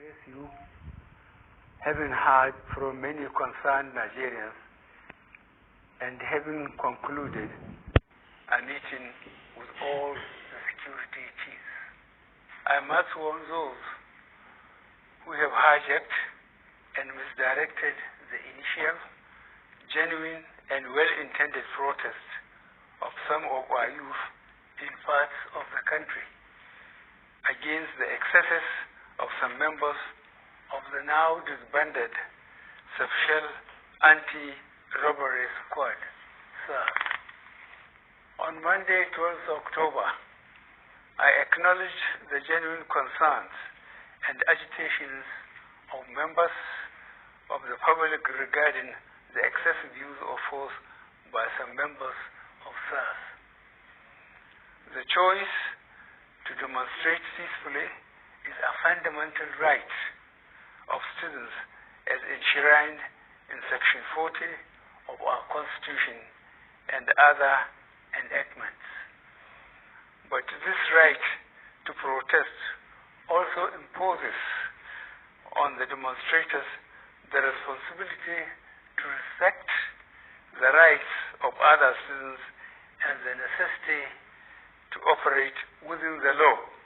address you, having heard from many concerned Nigerians and having concluded a meeting with all the security chiefs. I must warn those who have hijacked and misdirected the initial, genuine and well-intended protest of some of our youth in parts of the country against the excesses of some members of the now disbanded Special Anti-Robbery Squad, SARS. On Monday, 12th October, I acknowledged the genuine concerns and agitations of members of the public regarding the excessive use of force by some members of SARS. The choice to demonstrate peacefully is a fundamental right of students as enshrined in Section 40 of our Constitution and other enactments. But this right to protest also imposes on the demonstrators the responsibility to respect the rights of other citizens and the necessity to operate within the law.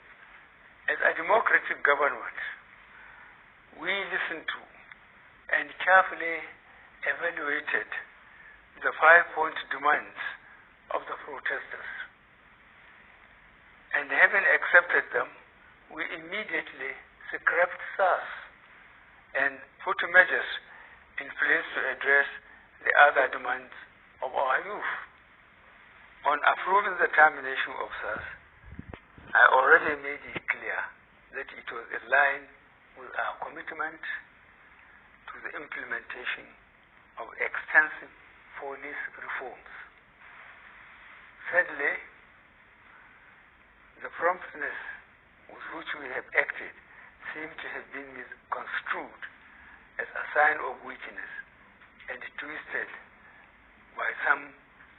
As a democratic government, we listened to and carefully evaluated the 5-point demands of the protesters. And having accepted them, we immediately scrapped SARS and put measures in place to address the other demands of our youth. On approving the termination of SARS, I already made it clear that it was in line with our commitment to the implementation of extensive police reforms. Sadly, the promptness with which we have acted seemed to have been misconstrued as a sign of weakness and twisted by some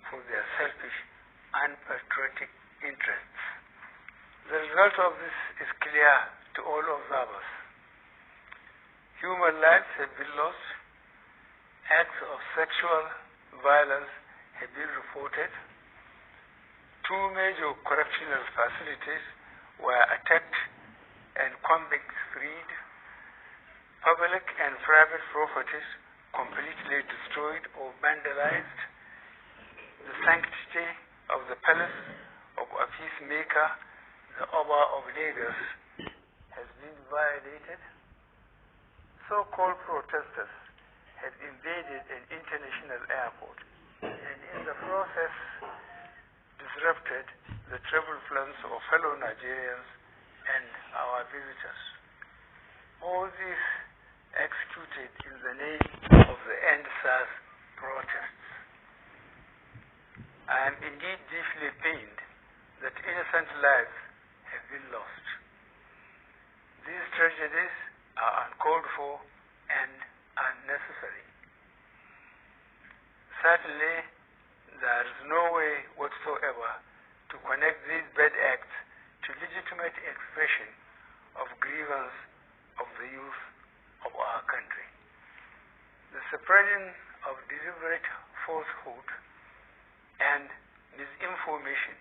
for their selfish, unpatriotic interests. The result of this is clear to all observers. Human lives have been lost, acts of sexual violence have been reported, 2 major correctional facilities were attacked and convicts freed, public and private properties completely destroyed or vandalized, the sanctity of the palace of a peacemaker, the Oba of Lagos, has been violated. So-called protesters have invaded an international airport and in the process disrupted the travel plans of fellow Nigerians and our visitors. All this executed in the name of the Endsars protests. I am indeed deeply pained that innocent lives have been lost. These tragedies are uncalled for and unnecessary. Certainly, there is no way whatsoever to connect these bad acts to legitimate expression of grievance of the youth of our country. The spreading of deliberate falsehood and misinformation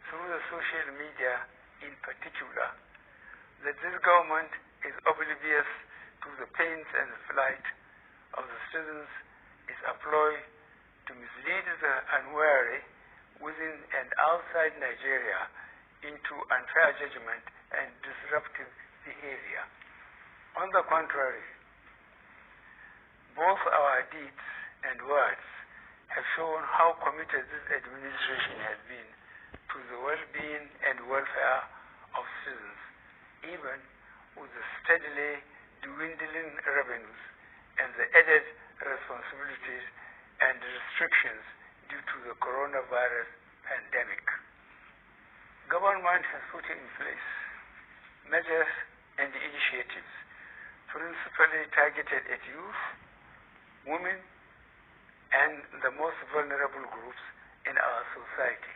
through the social media in particular, that this government is oblivious to the pains and plight of the citizens is a ploy to mislead the unwary within and outside Nigeria into unfair judgment and disruptive behavior. On the contrary, both our deeds and words have shown how committed this administration has been to the well-being and welfare of citizens, even with the steadily dwindling revenues and the added responsibilities and restrictions due to the coronavirus pandemic. Government has put in place measures and initiatives principally targeted at youth, women, and the most vulnerable groups in our society.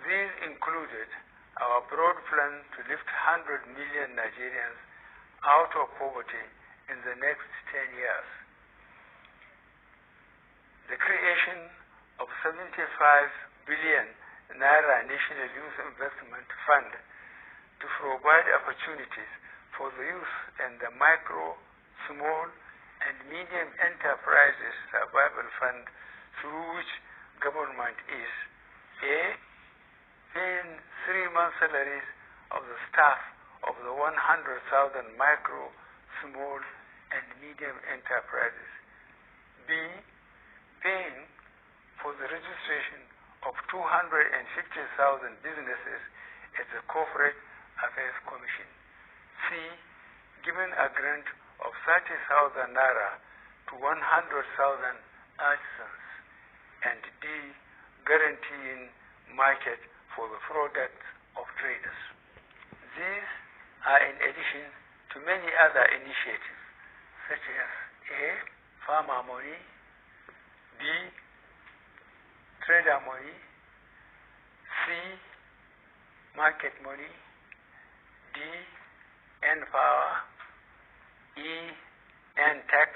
These included our broad plan to lift 100 million Nigerians out of poverty in the next 10 years. The creation of 75 billion Naira National Youth Investment Fund to provide opportunities for the youth and the micro, small, and medium enterprises survival fund, through which government is A. paying 3-month salaries of the staff of the 100,000 micro, small, and medium enterprises. B. paying for the registration of 250,000 businesses at the Corporate Affairs Commission. C. giving a grant of 30,000 Naira to 100,000 artisans. And D. guaranteeing market for the products of traders. These are in addition to many other initiatives, such as A. farmer money, B. trader money, C. market money, D. N-Power, E. N-Tech,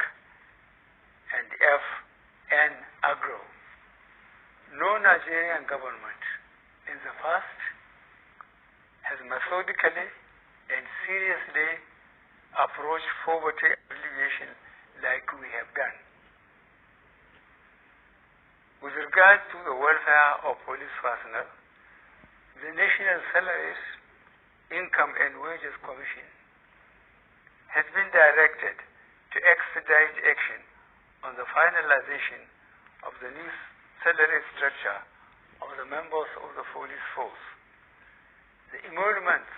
and F. N-Agro. No Nigerian government in the past has methodically and seriously approached poverty alleviation like we have done. With regard to the welfare of police personnel, the National Salaries, Income and Wages Commission has been directed to expedite action on the finalization of the new salary structure of the members of the police force. The emoluments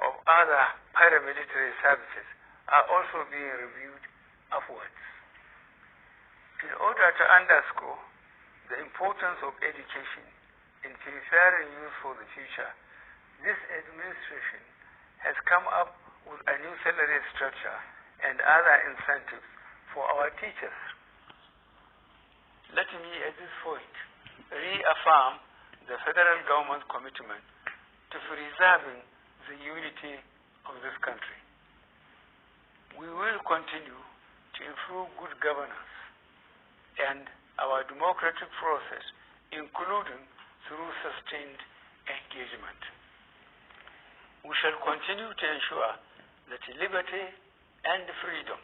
of other paramilitary services are also being reviewed upwards. In order to underscore the importance of education in preparing youth for the future, this administration has come up with a new salary structure and other incentives for our teachers. Let me at this point reaffirm the federal government's commitment to preserving the unity of this country. We will continue to improve good governance and our democratic process, including through sustained engagement. We shall continue to ensure that liberty and freedom,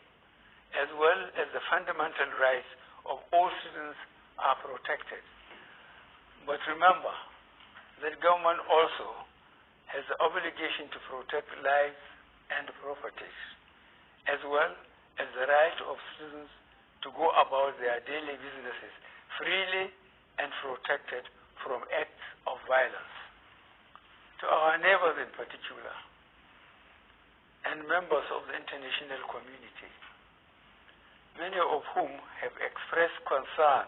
as well as the fundamental rights of all citizens, are protected. But remember that government also has the obligation to protect lives and properties, as well as the right of citizens to go about their daily businesses freely and protected from acts of violence. To our neighbors in particular, and members of the international community, many of whom have expressed concern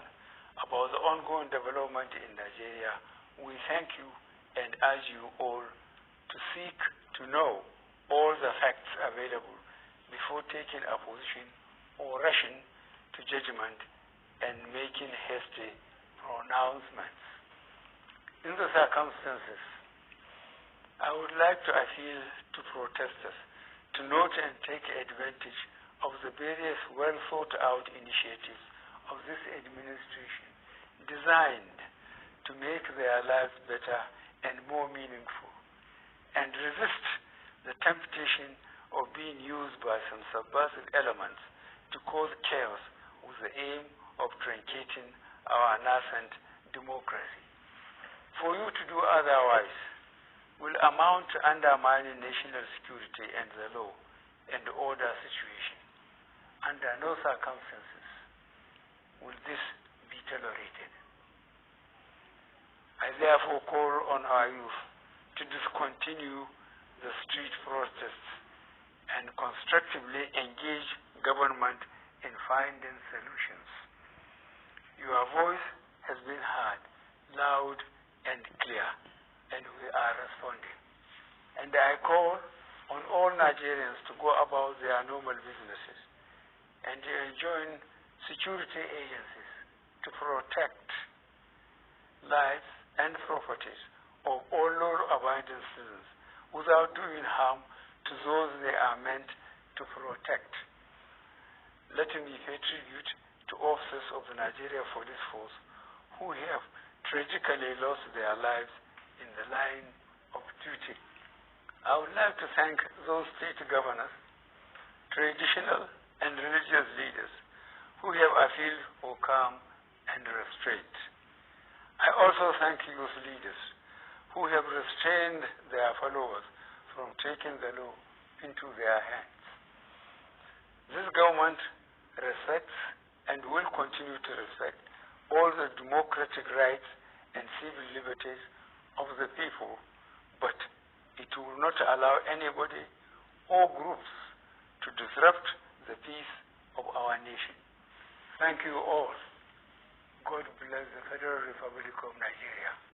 about the ongoing development in Nigeria, we thank you and urge you all to seek to know all the facts available before taking a position or rushing to judgment and making hasty pronouncements. In the circumstances, I would like to appeal to protesters to note and take advantage of the various well-thought-out initiatives of this administration designed to make their lives better and more meaningful, and resist the temptation of being used by some subversive elements to cause chaos with the aim of truncating our nascent democracy. For you to do otherwise will amount to undermining national security and the law and order situation. Under no circumstances will this be tolerated. I therefore call on our youth to discontinue the street protests and constructively engage government in finding solutions. Your voice has been heard loud and clear, and we are responding. And I call on all Nigerians to go about their normal businesses and to join security agencies to protect lives and properties of all law-abiding citizens without doing harm to to those they are meant to protect. Let me pay tribute to officers of the Nigeria Police Force who have tragically lost their lives in the line of duty. I would like to thank those state governors, traditional and religious leaders who have appealed for calm and restraint. I also thank youth leaders who have restrained their followers from taking the law into their hands. This government respects and will continue to respect all the democratic rights and civil liberties of the people, but it will not allow anybody or groups to disrupt the peace of our nation. Thank you all. God bless the Federal Republic of Nigeria.